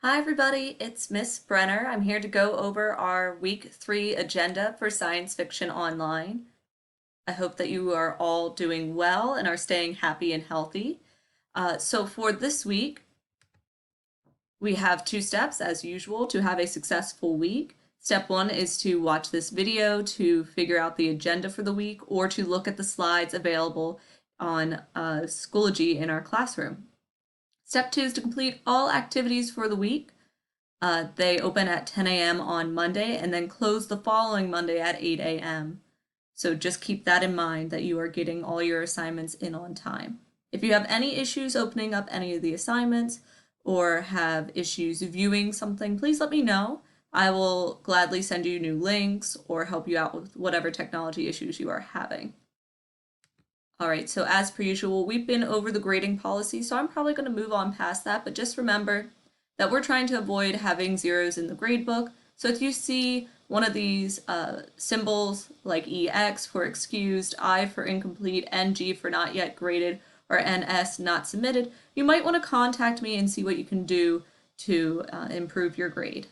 Hi everybody, it's Miss Brenner. I'm here to go over our week 3 agenda for Science Fiction Online. I hope that you are all doing well and are staying happy and healthy. So for this week, we have 2 steps as usual to have a successful week. Step 1 is to watch this video to figure out the agenda for the week or to look at the slides available on Schoology in our classroom. Step 2 is to complete all activities for the week. They open at 10 a.m. on Monday and then close the following Monday at 8 a.m. So just keep that in mind that you are getting all your assignments in on time. If you have any issues opening up any of the assignments or have issues viewing something, please let me know. I will gladly send you new links or help you out with whatever technology issues you are having. All right, so as per usual, we've been over the grading policy, so I'm probably going to move on past that, but just remember that we're trying to avoid having zeros in the grade book. So if you see one of these symbols like EX for excused, I for incomplete, NG for not yet graded, or NS not submitted, you might want to contact me and see what you can do to improve your grade.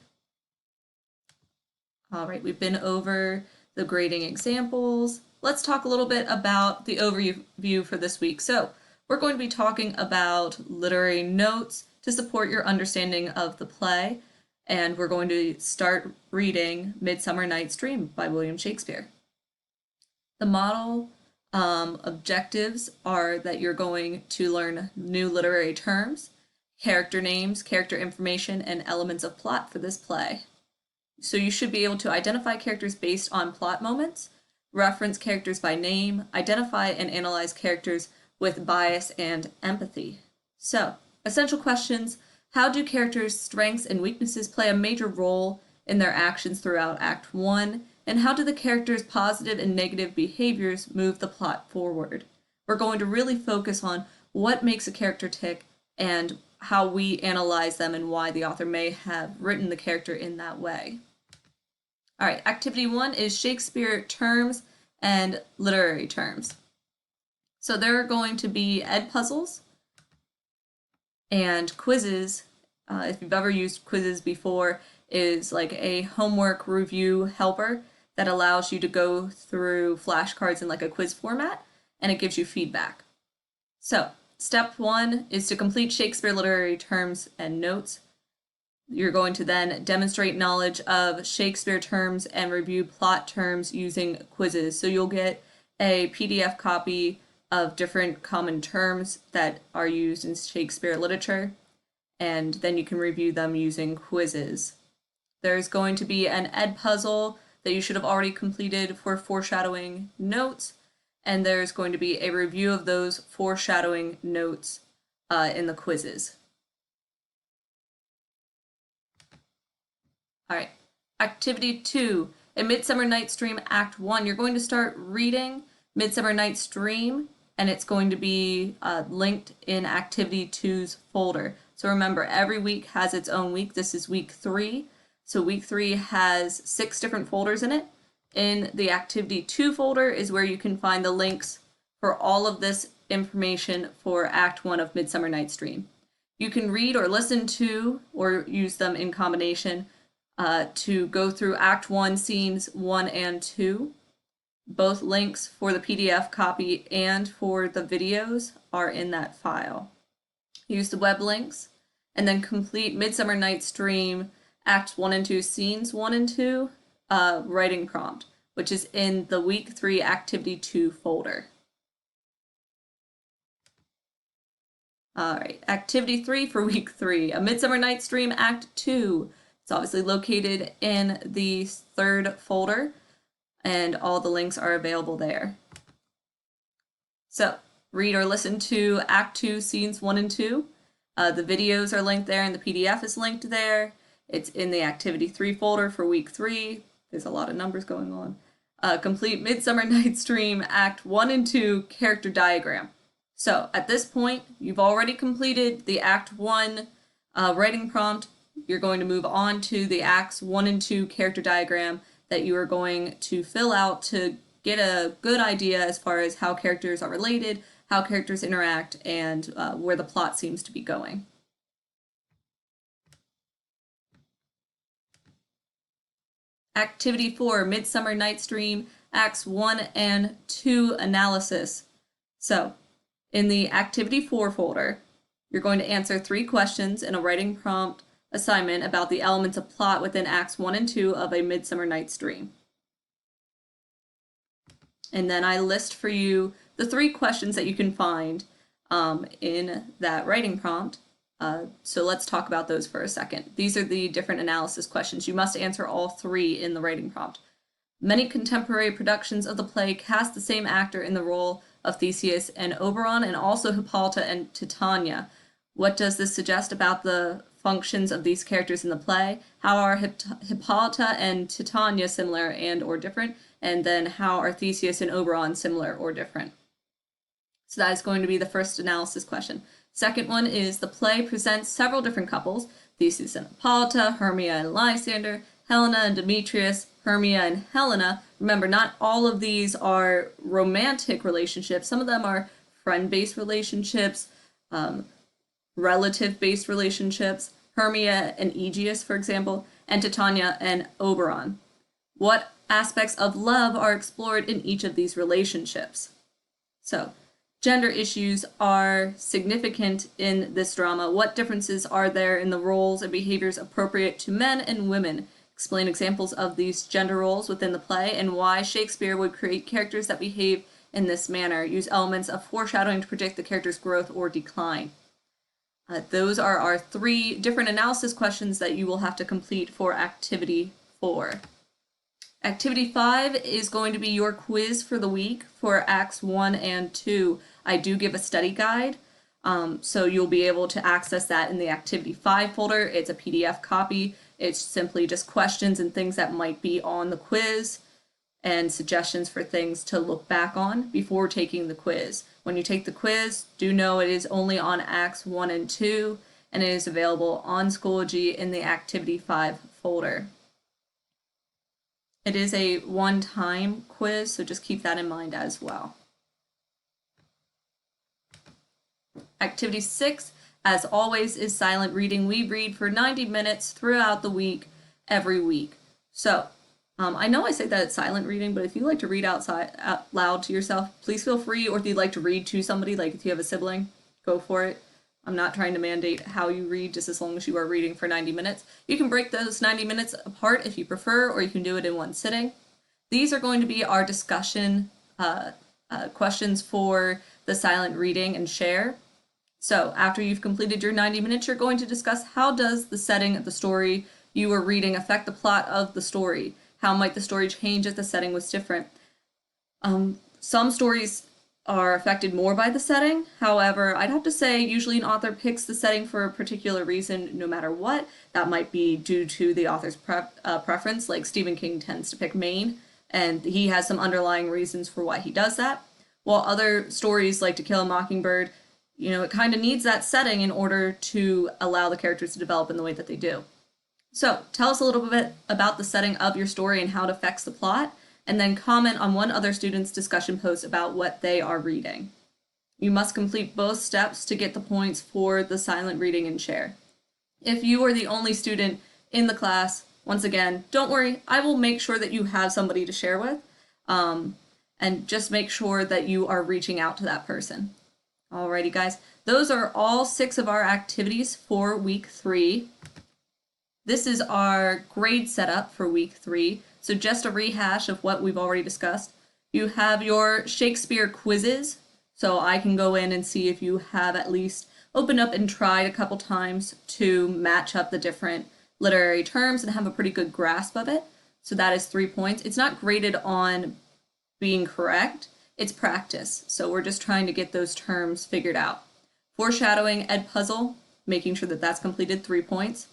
All right, we've been over the grading examples. Let's talk a little bit about the overview for this week. So we're going to be talking about literary notes to support your understanding of the play, and we're going to start reading Midsummer Night's Dream by William Shakespeare. The model objectives are that you're going to learn new literary terms, character names, character information, and elements of plot for this play. So you should be able to identify characters based on plot moments, reference characters by name, identify and analyze characters with bias and empathy. So, essential questions: how do characters' strengths and weaknesses play a major role in their actions throughout Act 1? And how do the characters' positive and negative behaviors move the plot forward? We're going to really focus on what makes a character tick and how we analyze them and why the author may have written the character in that way. All right, activity 1 is Shakespeare terms and literary terms. So there are going to be ed puzzles and quizzes. If you've ever used quizzes before, is like a homework review helper that allows you to go through flashcards in like a quiz format, and it gives you feedback. So step 1 is to complete Shakespeare literary terms and notes. You're going to then demonstrate knowledge of Shakespeare terms and review plot terms using quizzes. So you'll get a PDF copy of different common terms that are used in Shakespeare literature, and then you can review them using quizzes. There's going to be an ed puzzle that you should have already completed for foreshadowing notes, and there's going to be a review of those foreshadowing notes in the quizzes. All right, activity 2, A Midsummer Night's Dream Act 1. You're going to start reading Midsummer Night's Dream, and it's going to be linked in activity 2's folder. So remember, every week has its own week. This is week 3. So week 3 has 6 different folders in it. In the activity 2 folder is where you can find the links for all of this information for Act 1 of Midsummer Night's Dream. You can read or listen to, or use them in combination, to go through Act 1, Scenes 1 and 2. Both links for the PDF copy and for the videos are in that file. Use the web links, and then complete Midsummer Night's Dream, Acts 1 and 2, Scenes 1 and 2, writing prompt, which is in the Week 3 Activity 2 folder. All right, Activity 3 for Week 3, A Midsummer Night's Dream Act 2. It's obviously located in the 3rd folder, and all the links are available there. So, read or listen to Act 2, Scenes 1 and 2. The videos are linked there, and the PDF is linked there. It's in the Activity 3 folder for Week 3. There's a lot of numbers going on. Complete Midsummer Night's Dream Act 1 and 2 character diagram. So, at this point, you've already completed the Act 1 writing prompt. You're going to move on to the Acts 1 and 2 character diagram that you are going to fill out to get a good idea as far as how characters are related, how characters interact, and where the plot seems to be going. Activity 4, Midsummer Night's Dream, Acts 1 and 2 analysis. So, in the Activity 4 folder, you're going to answer 3 questions in a writing prompt assignment about the elements of plot within Acts 1 and 2 of A Midsummer Night's Dream. And then I list for you the 3 questions that you can find in that writing prompt. So let's talk about those for a second. These are the different analysis questions. You must answer all 3 in the writing prompt. Many contemporary productions of the play cast the same actor in the role of Theseus and Oberon, and also Hippolyta and Titania. What does this suggest about the functions of these characters in the play? How are Hippolyta and Titania similar and or different? And then how are Theseus and Oberon similar or different? So that is going to be the first analysis question. Second one is the play presents several different couples, Theseus and Hippolyta, Hermia and Lysander, Helena and Demetrius, Hermia and Helena. Remember, not all of these are romantic relationships. Some of them are friend-based relationships, relative-based relationships, Hermia and Aegeus, for example, and Titania and Oberon. What aspects of love are explored in each of these relationships? So, gender issues are significant in this drama. What differences are there in the roles and behaviors appropriate to men and women? Explain examples of these gender roles within the play and why Shakespeare would create characters that behave in this manner. Use elements of foreshadowing to predict the character's growth or decline. Those are our 3 different analysis questions that you will have to complete for Activity 4. Activity 5 is going to be your quiz for the week for Acts 1 and 2. I do give a study guide, so you'll be able to access that in the Activity 5 folder. It's a PDF copy. It's simply just questions and things that might be on the quiz and suggestions for things to look back on before taking the quiz. When you take the quiz, do know it is only on Acts 1 and 2, and it is available on Schoology in the Activity 5 folder. It is a one-time quiz, so just keep that in mind as well. Activity 6, as always, is silent reading. We read for 90 minutes throughout the week, every week. So, I know I say that it's silent reading, but if you like to read out loud to yourself, please feel free, or if you'd like to read to somebody, like if you have a sibling, go for it. I'm not trying to mandate how you read, just as long as you are reading for 90 minutes. You can break those 90 minutes apart if you prefer, or you can do it in one sitting. These are going to be our discussion questions for the silent reading and share. So after you've completed your 90 minutes, you're going to discuss how does the setting of the story you are reading affect the plot of the story? How might the story change if the setting was different? Some stories are affected more by the setting. However, I'd have to say usually an author picks the setting for a particular reason no matter what. That might be due to the author's preference, like Stephen King tends to pick Maine, and he has some underlying reasons for why he does that. While other stories like To Kill a Mockingbird, it kind of needs that setting in order to allow the characters to develop in the way that they do. So, tell us a little bit about the setting of your story and how it affects the plot, and then comment on one other student's discussion post about what they are reading. You must complete both steps to get the points for the silent reading and share. If you are the only student in the class, once again, don't worry, I will make sure that you have somebody to share with, and just make sure that you are reaching out to that person. Alrighty guys, those are all 6 of our activities for week 3. This is our grade setup for week 3. So just a rehash of what we've already discussed. You have your Shakespeare quizzes, so I can go in and see if you have at least opened up and tried a couple times to match up the different literary terms and have a pretty good grasp of it. So that is 3 points. It's not graded on being correct, it's practice. So we're just trying to get those terms figured out. Foreshadowing Ed Puzzle, making sure that that's completed, 3 points.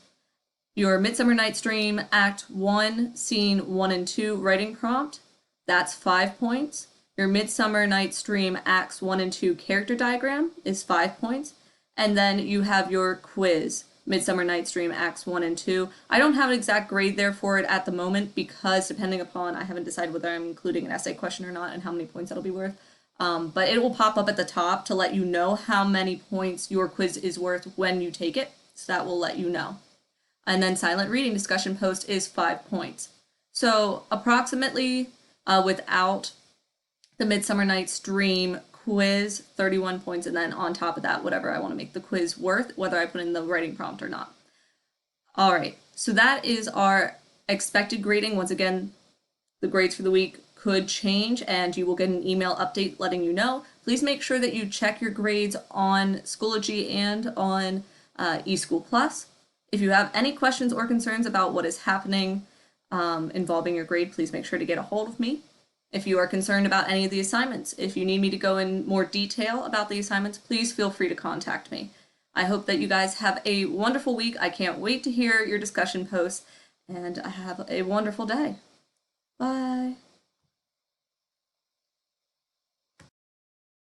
Your Midsummer Night's Dream Act 1, Scene 1 and 2 writing prompt, that's 5 points. Your Midsummer Night's Dream Acts 1 and 2 character diagram is 5 points. And then you have your quiz, Midsummer Night's Dream Acts 1 and 2. I don't have an exact grade there for it at the moment because depending upon, I haven't decided whether I'm including an essay question or not and how many points that'll be worth. But it will pop up at the top to let you know how many points your quiz is worth when you take it. So that will let you know. And then silent reading discussion post is 5 points. So approximately, without the Midsummer Night's Dream quiz, 31 points, and then on top of that, whatever I want to make the quiz worth, whether I put in the writing prompt or not. All right, so that is our expected grading. Once again, the grades for the week could change and you will get an email update letting you know. Please make sure that you check your grades on Schoology and on eSchool Plus. If you have any questions or concerns about what is happening involving your grade, please make sure to get a hold of me. If you are concerned about any of the assignments, if you need me to go in more detail about the assignments, please feel free to contact me. I hope that you guys have a wonderful week. I can't wait to hear your discussion posts, and have a wonderful day. Bye.